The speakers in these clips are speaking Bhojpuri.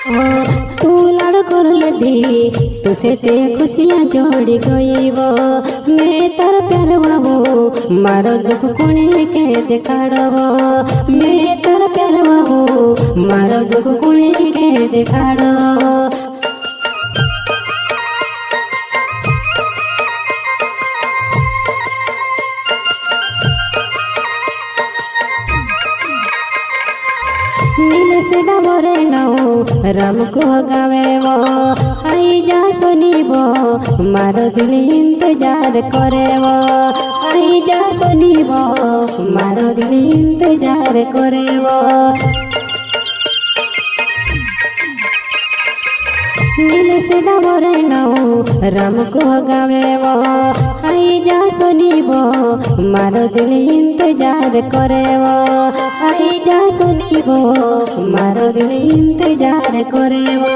तू लाड़ कर दी तुसे ते खुशियाँ जोड़ गईब मैं तार प्यार बाबू मारो दुख कुणी के देखाड़ब मैं तार प्यार बाबू मारो दुख कुणी के देखाड़ब। नील से डबरे नौ राम को गावे वो आई जा सुनीब मारो दिल इंतजार करे वो आई जा सुनीब मारो दिल इंतजार करे वो। नील से डबरे नौ राम को गावे वो आई जा सुनीब मारो दिल इंतजार करे वो आई जा सुनीब मारो दिल इंतजार करे वो।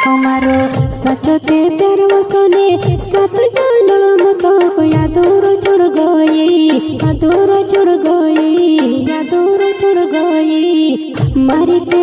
हमारो सचो ते प्यार सुने सात जन्म को यादोर जुड़ गई यादोर जुड़ गई यादोर जुड़ गई मारी ते